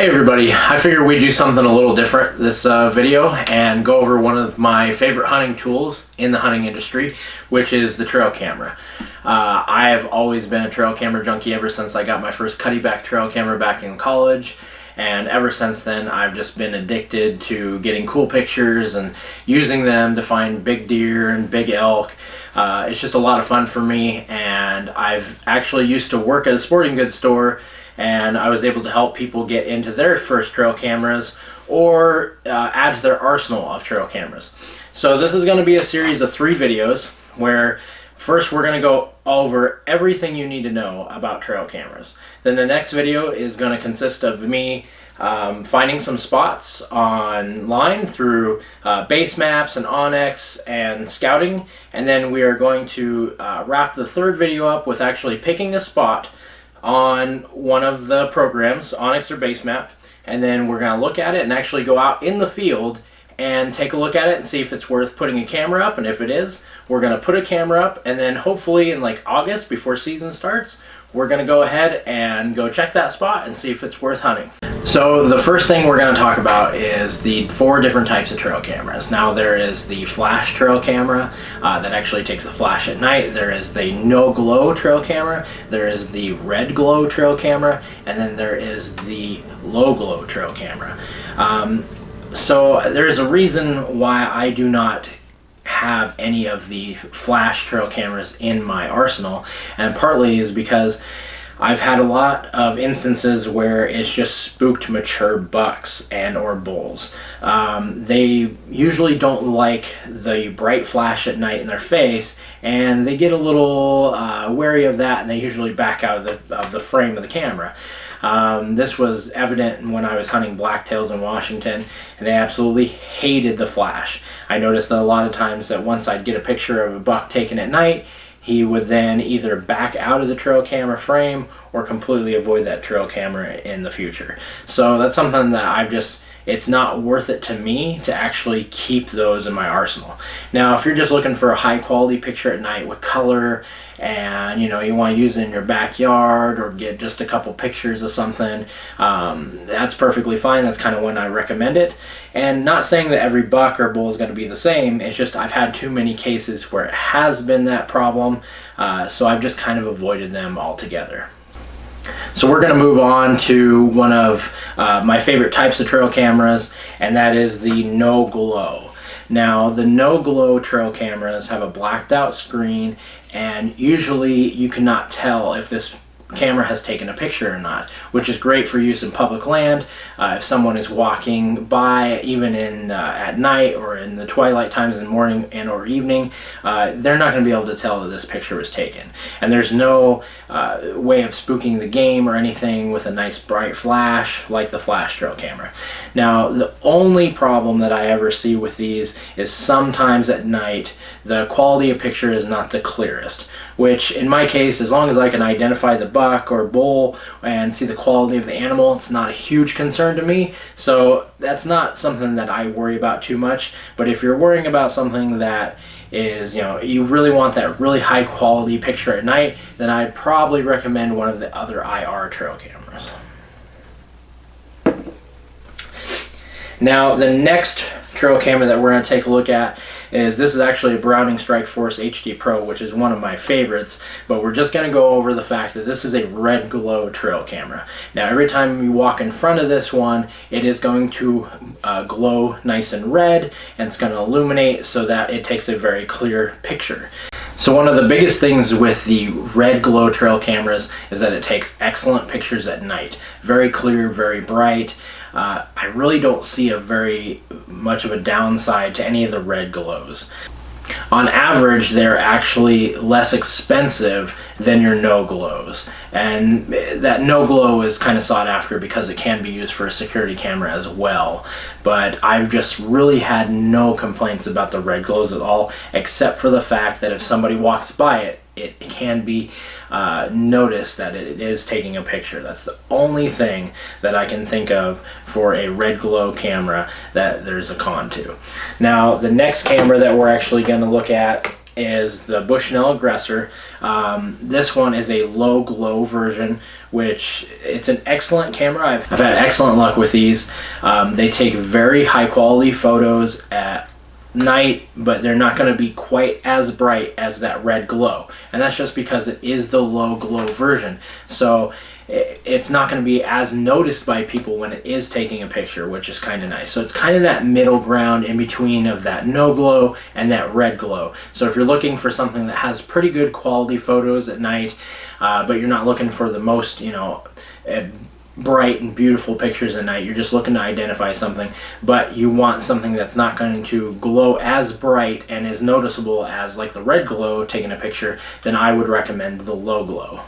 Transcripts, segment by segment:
Hey everybody, I figured we'd do something a little different this video and go over one of my favorite hunting tools in the hunting industry, which is the trail camera. I have always been a trail camera junkie ever since I got my first cutty-back trail camera back in college, and ever since then I've just been addicted to getting cool pictures and using them to find big deer and big elk. It's just a lot of fun for me, and I've actually used to work at a sporting goods store, and I was able to help people get into their first trail cameras or add to their arsenal of trail cameras. So this is going to be a series of 3 videos where first we're going to go over everything you need to know about trail cameras. Then the next video is going to consist of me finding some spots online through base maps and Onyx and scouting, and then we are going to wrap the third video up with actually picking a spot on one of the programs, Onyx or Basemap, and then we're going to look at it and actually go out in the field and take a look at it and see if it's worth putting a camera up, and if it is, we're going to put a camera up, and then hopefully in like August before season starts, we're going to go ahead and go check that spot and see if it's worth hunting. So the first thing we're going to talk about is the 4 different types of trail cameras. Now there is the flash trail camera that actually takes a flash at night. There is the no glow trail camera. There is the red glow trail camera, and then there is the low glow trail camera. So there's a reason why I do not have any of the flash trail cameras in my arsenal, and partly is because I've had a lot of instances where it's just spooked mature bucks and or bulls. They usually don't like the bright flash at night in their face, and they get a little wary of that, and they usually back out of the frame of the camera. This was evident when I was hunting blacktails in Washington, and they absolutely hated the flash. I noticed that a lot of times that once I'd get a picture of a buck taken at night, he would then either back out of the trail camera frame or completely avoid that trail camera in the future. So that's something that it's not worth it to me to actually keep those in my arsenal. Now, if you're just looking for a high quality picture at night with color, and you want to use it in your backyard or get just a couple pictures of something, that's perfectly fine. That's kind of when I recommend it. And not saying that every buck or bull is going to be the same, it's just I've had too many cases where it has been that problem, so I've just kind of avoided them altogether. So we're going to move on to one of my favorite types of trail cameras, and that is the no glow. Now, the no glow trail cameras have a blacked out screen, and usually you cannot tell if this camera has taken a picture or not, which is great for use in public land. If someone is walking by, even in at night or in the twilight times in the morning and or evening, they're not going to be able to tell that this picture was taken. And there's no way of spooking the game or anything with a nice bright flash like the flash trail camera. Now, the only problem that I ever see with these is sometimes at night the quality of picture is not the clearest, which in my case, as long as I can identify the buck or bull and see the quality of the animal, it's not a huge concern to me. So that's not something that I worry about too much. But if you're worrying about something that is, you really want that really high quality picture at night, then I'd probably recommend one of the other IR trail cameras. Now, the next trail camera that we're going to take a look at is, this is actually a Browning Strikeforce HD Pro, which is one of my favorites, but we're just going to go over the fact that this is a red glow trail camera. Now, every time you walk in front of this one, it is going to glow nice and red, and it's going to illuminate so that it takes a very clear picture. So one of the biggest things with the red glow trail cameras is that it takes excellent pictures at night. Very clear, very bright. I really don't see a very much of a downside to any of the red glows. On average, they're actually less expensive than your no glows, and that no glow is kind of sought after because it can be used for a security camera as well. But I've just really had no complaints about the red glows at all, except for the fact that if somebody walks by it, it can be noticed that it is taking a picture. That's the only thing that I can think of for a red glow camera that there's a con to. Now, the next camera that we're actually going to look at is the Bushnell Aggressor. This one is a low glow version, which it's an excellent camera. I've had excellent luck with these. They take very high quality photos at night, but they're not going to be quite as bright as that red glow, and that's just because it is the low glow version. So it's not going to be as noticed by people when it is taking a picture, which is kind of nice. So it's kind of that middle ground in between of that no glow and that red glow. So if you're looking for something that has pretty good quality photos at night, but you're not looking for the most, you know, bright and beautiful pictures at night, you're just looking to identify something, but you want something that's not going to glow as bright and as noticeable as like the red glow taking a picture, then I would recommend the low glow.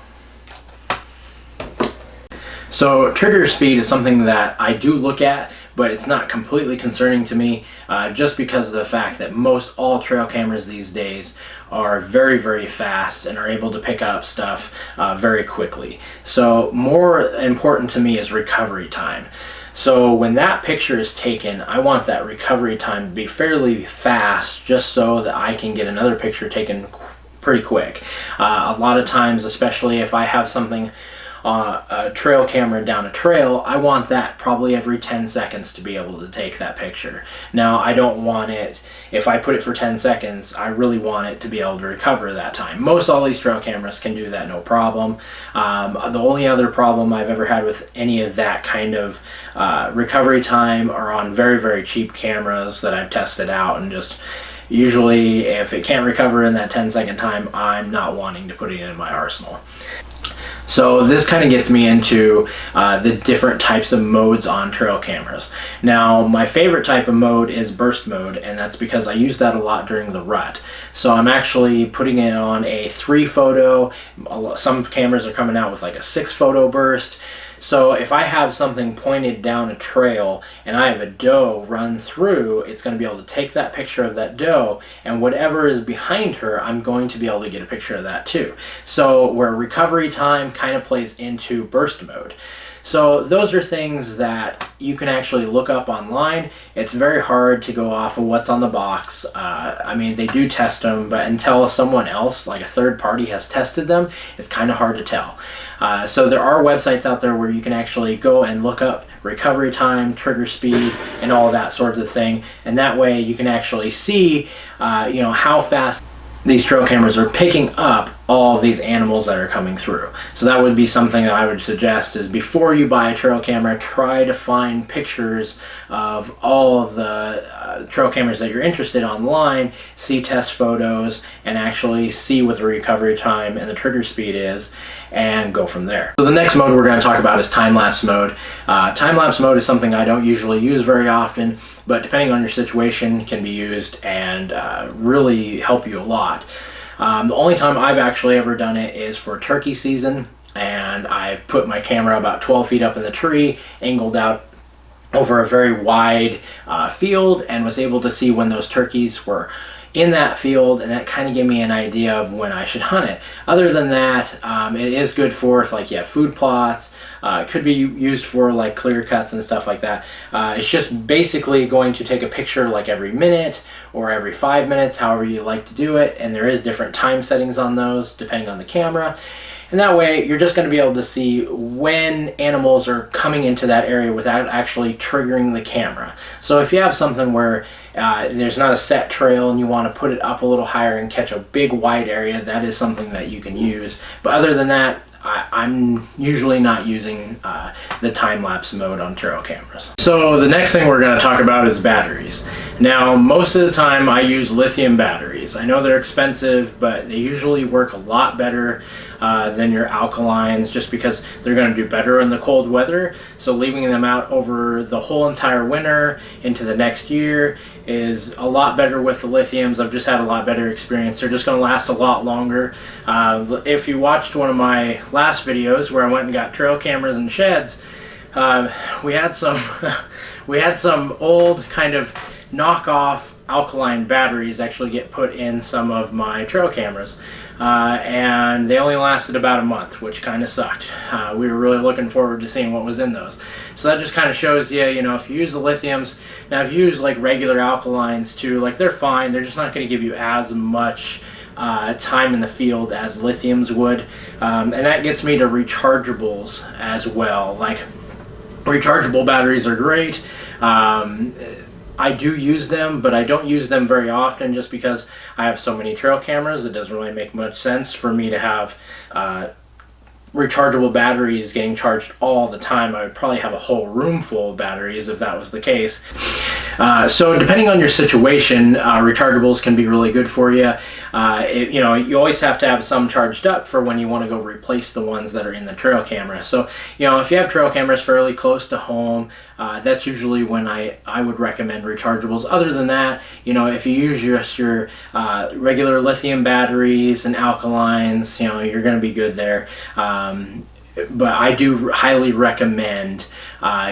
So trigger speed is something that I do look at, but it's not completely concerning to me, just because of the fact that most all trail cameras these days are very, very fast and are able to pick up stuff very quickly. So more important to me is recovery time. So when that picture is taken, I want that recovery time to be fairly fast, just so that I can get another picture taken pretty quick. A lot of times, especially if I have something a trail camera down a trail, I want that probably every 10 seconds to be able to take that picture. Now, I don't want it, if I put it for 10 seconds, I really want it to be able to recover that time. Most all these trail cameras can do that, no problem. The only other problem I've ever had with any of that kind of recovery time are on very, very cheap cameras that I've tested out, and just usually if it can't recover in that 10-second time, I'm not wanting to put it in my arsenal. So this kind of gets me into the different types of modes on trail cameras. Now, my favorite type of mode is burst mode, and that's because I use that a lot during the rut. So I'm actually putting it on a 3 photo. Some cameras are coming out with like a 6 photo burst. So if I have something pointed down a trail and I have a doe run through, it's going to be able to take that picture of that doe, and whatever is behind her, I'm going to be able to get a picture of that too. So where recovery time kind of plays into burst mode. So those are things that you can actually look up online. It's very hard to go off of what's on the box. I mean, they do test them, but until someone else, like a third party, has tested them, it's kind of hard to tell. So there are websites out there where you can actually go and look up recovery time, trigger speed, and all that sorts of thing. And that way you can actually see, you know, how fast these trail cameras are picking up all of these animals that are coming through. So that would be something that I would suggest, is before you buy a trail camera, try to find pictures of all of the trail cameras that you're interested in online, see test photos, and actually see what the recovery time and the trigger speed is, and go from there. So the next mode we're going to talk about is time-lapse mode. Time-lapse mode is something I don't usually use very often, but depending on your situation can be used and really help you a lot. The only time I've actually ever done it is for turkey season, and I've put my camera about 12 feet up in the tree, angled out over a very wide field, and was able to see when those turkeys were in that field, and that kind of gave me an idea of when I should hunt it. Other than that, it is good for if like you have food plots. It could be used for like clear cuts and stuff like that. It's just basically going to take a picture like every minute or every 5 minutes, however you like to do it, and there is different time settings on those depending on the camera. And that way you're just going to be able to see when animals are coming into that area without actually triggering the camera. So if you have something where there's not a set trail and you want to put it up a little higher and catch a big wide area, that is something that you can use. But other than that, I'm usually not using the time-lapse mode on trail cameras. So the next thing we're going to talk about is batteries. Now, most of the time I use lithium batteries. I know they're expensive, but they usually work a lot better than your alkalines, just because they're going to do better in the cold weather. So leaving them out over the whole entire winter into the next year is a lot better with the lithiums. I've just had a lot better experience. They're just going to last a lot longer. If you watched one of my last videos where I went and got trail cameras and sheds, we had some we had some old kind of knockoff alkaline batteries actually get put in some of my trail cameras. And they only lasted about a month, which kind of sucked. We were really looking forward to seeing what was in those. So that just kind of shows you, you know, if you use the lithiums, now if you use like regular alkalines too, like they're fine, they're just not going to give you as much time in the field as lithiums would. And that gets me to rechargeables as well. Like, rechargeable batteries are great. I do use them, but I don't use them very often just because I have so many trail cameras. It doesn't really make much sense for me to have rechargeable batteries getting charged all the time. I would probably have a whole room full of batteries if that was the case. So depending on your situation, rechargeables can be really good for you. You know, you always have to have some charged up for when you want to go replace the ones that are in the trail camera. So, you know, if you have trail cameras fairly close to home, that's usually when I would recommend rechargeables. Other than that, you know, if you use just your regular lithium batteries and alkalines, you know, you're going to be good there. But I do highly recommend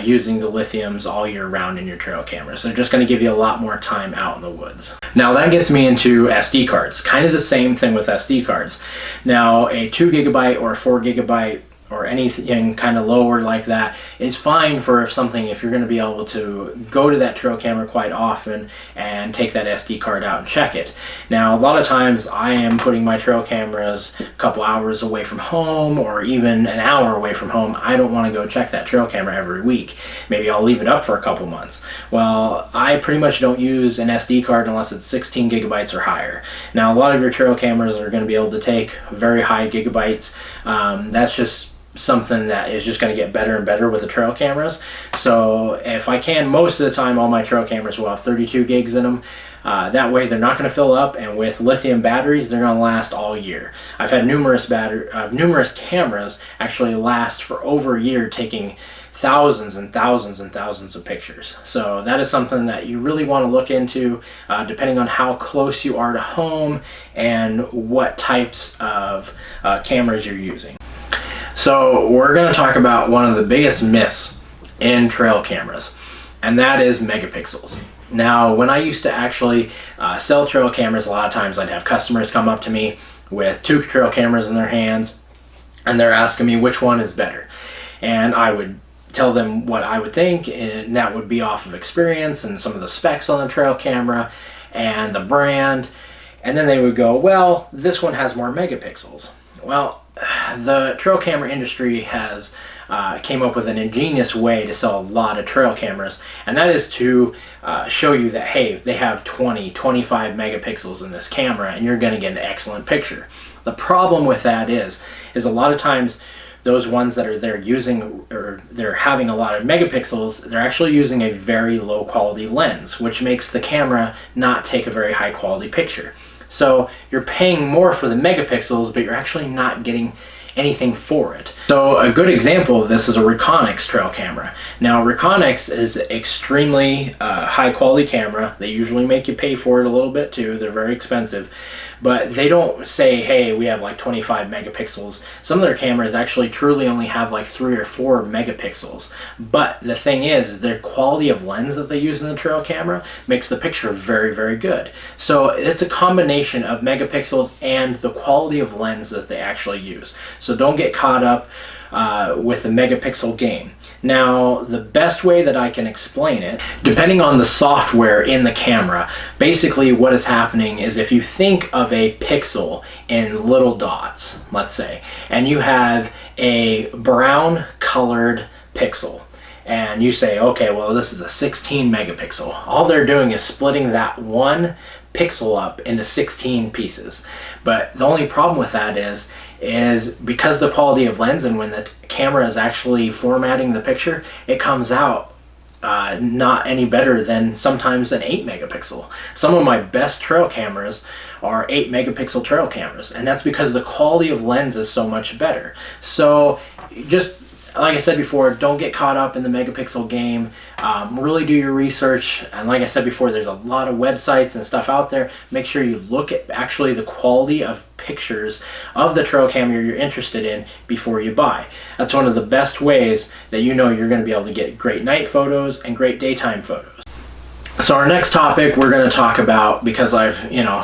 using the lithiums all year round in your trail cameras. They're just going to give you a lot more time out in the woods. Now that gets me into SD cards. Kind of the same thing with SD cards. Now a 2 GB or a 4 GB or anything kind of lower like that is fine for if you're going to be able to go to that trail camera quite often and take that SD card out and check it. Now a lot of times I am putting my trail cameras a couple hours away from home or even an hour away from home. I don't want to go check that trail camera every week. Maybe I'll leave it up for a couple months. Well, I pretty much don't use an SD card unless it's 16 gigabytes or higher. Now a lot of your trail cameras are going to be able to take very high gigabytes. That's just something that is just going to get better and better with the trail cameras. So if I can, most of the time all my trail cameras will have 32 gigs in them. That way they're not going to fill up, and with lithium batteries they're going to last all year. I've had numerous cameras actually last for over a year, taking thousands and thousands and thousands of pictures. So that is something that you really want to look into, depending on how close you are to home and what types of cameras you're using. So we're going to talk about one of the biggest myths in trail cameras, and that is megapixels. Now, when I used to actually sell trail cameras, a lot of times I'd have customers come up to me with 2 trail cameras in their hands, and they're asking me which one is better. And I would tell them what I would think, and that would be off of experience and some of the specs on the trail camera and the brand. And then they would go, well, this one has more megapixels. Well, the trail camera industry has came up with an ingenious way to sell a lot of trail cameras, and that is to show you that, hey, they have 25 megapixels in this camera and you're going to get an excellent picture. The problem with that is a lot of times those ones that are they're having a lot of megapixels, they're actually using a very low quality lens, which makes the camera not take a very high quality picture. So you're paying more for the megapixels, but you're actually not getting anything for it. So a good example of this is a Reconyx trail camera. Now Reconyx is extremely high quality camera. They usually make you pay for it a little bit too. They're very expensive. But they don't say, hey, we have like 25 megapixels. Some of their cameras actually truly only have like 3 or 4 megapixels. But the thing is, their quality of lens that they use in the trail camera makes the picture very, very good. So it's a combination of megapixels and the quality of lens that they actually use. So don't get caught up with the megapixel game. Now, the best way that I can explain it, depending on the software in the camera, basically what is happening is if you think of a pixel in little dots, let's say, and you have a brown colored pixel, and you say, okay, well, this is a 16 megapixel. All they're doing is splitting that one pixel up into 16 pieces. But the only problem with that is because the quality of lens, and when the camera is actually formatting the picture, it comes out not any better than sometimes an 8 megapixel. Some of my best trail cameras are 8 megapixel trail cameras, and that's because the quality of lens is so much better. So just like I said before, don't get caught up in the megapixel game. Really do your research, and like I said before, there's a lot of websites and stuff out there. Make sure you look at actually the quality of pictures of the trail camera you're interested in before you buy. That's one of the best ways that you know you're going to be able to get great night photos and great daytime photos. So our next topic we're going to talk about, because I've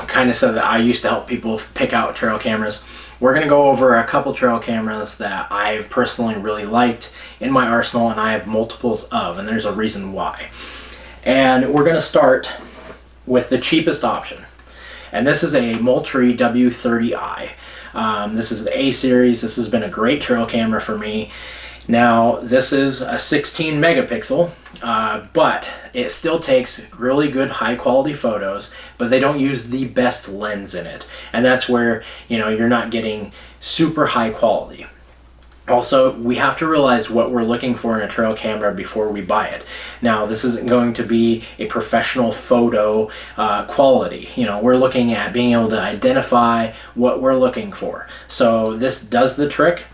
kind of said that I used to help people pick out trail cameras, we're going to go over a couple trail cameras that I've personally really liked in my arsenal and I have multiples of, and there's a reason why. And we're going to start with the cheapest option, and this is a Moultrie W30 Eye. This is the A series. This has been a great trail camera for me. Now, this is a 16 megapixel, but it still takes really good high quality photos, but they don't use the best lens in it. And that's where, you're not getting super high quality. Also, we have to realize what we're looking for in a trail camera before we buy it. Now, this isn't going to be a professional photo quality. We're looking at being able to identify what we're looking for. So this does the trick.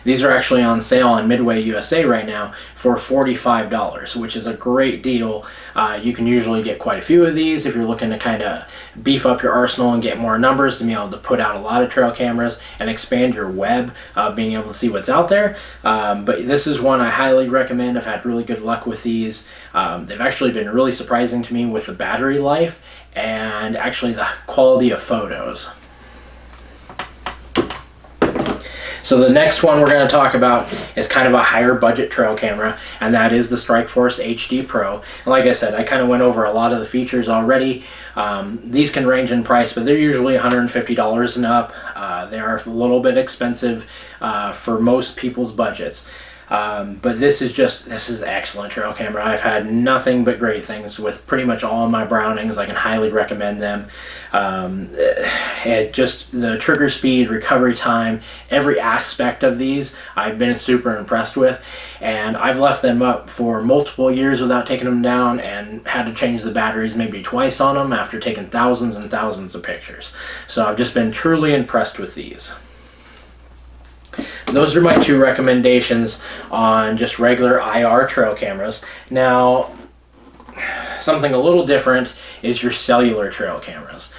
These are actually on sale on Midway USA right now for $45, which is a great deal. You can usually get quite a few of these if you're looking to kind of beef up your arsenal and get more numbers to be able to put out a lot of trail cameras and expand your web, being able to see what's out there. But this is one I highly recommend. I've had really good luck with these. They've actually been really surprising to me with the battery life and actually the quality of photos. So the next one we're going to talk about is kind of a higher budget trail camera, and that is the Strikeforce HD Pro. And like I said, I kind of went over a lot of the features already. These can range in price, but they're usually $150 and up. They are a little bit expensive for most people's budgets. But this is excellent trail camera. I've had nothing but great things with pretty much all of my Brownings. I can highly recommend them. Just the trigger speed, recovery time, every aspect of these I've been super impressed with, and I've left them up for multiple years without taking them down and had to change the batteries maybe twice on them after taking thousands and thousands of pictures. So I've just been truly impressed with these. Those are my two recommendations on just regular IR trail cameras. Now, something a little different is your cellular trail cameras.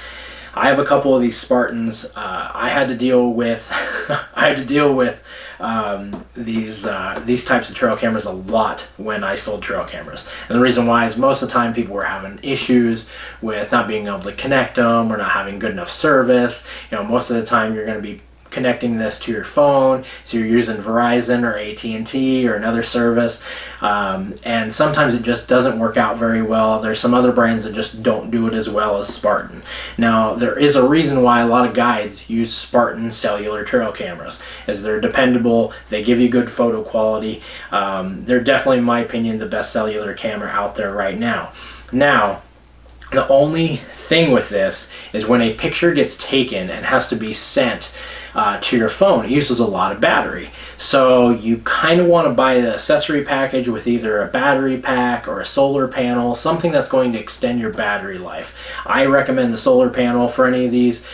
I have a couple of these Spartans. I had to deal with these types of trail cameras a lot when I sold trail cameras. And the reason why is most of the time people were having issues with not being able to connect them or not having good enough service. Most of the time you're going to be connecting this to your phone, so you're using Verizon or AT&T or another service, and sometimes it just doesn't work out very well. There's some other brands that just don't do it as well as Spartan. Now, there is a reason why a lot of guides use Spartan cellular trail cameras, as they're dependable, they give you good photo quality. They're definitely, in my opinion, the best cellular camera out there right now. Now, the only thing with this is when a picture gets taken and has to be sent to your phone, it uses a lot of battery. So you kind of want to buy the accessory package with either a battery pack or a solar panel, something that's going to extend your battery life. I recommend the solar panel for any of these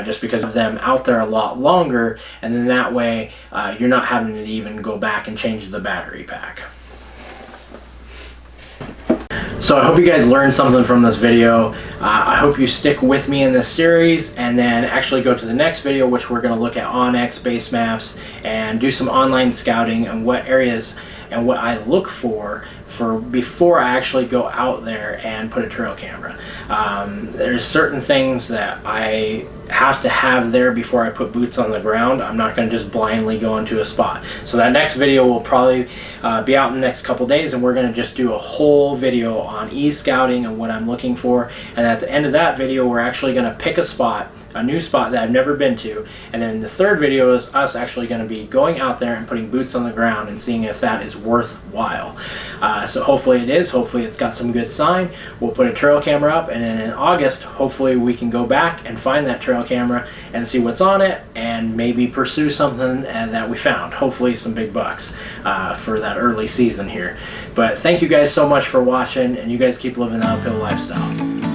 just because of them out there a lot longer, and then that way you're not having to even go back and change the battery pack. So I hope you guys learned something from this video. I hope you stick with me in this series and then actually go to the next video, which we're going to look at OnX base maps and do some online scouting and what areas and what I look for before I actually go out there and put a trail camera. There's certain things that I have to have there before I put boots on the ground. I'm not going to just blindly go into a spot. So that next video will probably be out in the next couple days, and we're going to just do a whole video on e-scouting and what I'm looking for. And at the end of that video, we're actually going to pick a spot, a new spot that I've never been to, and then the third video is us actually going to be going out there and putting boots on the ground and seeing if that is worthwhile. So hopefully it is. Hopefully it's got some good sign. We'll put a trail camera up, and then in August hopefully we can go back and find that trail camera and see what's on it and maybe pursue something that we found. Hopefully some big bucks for that early season here. But thank you guys so much for watching, and you guys keep living the uphill lifestyle.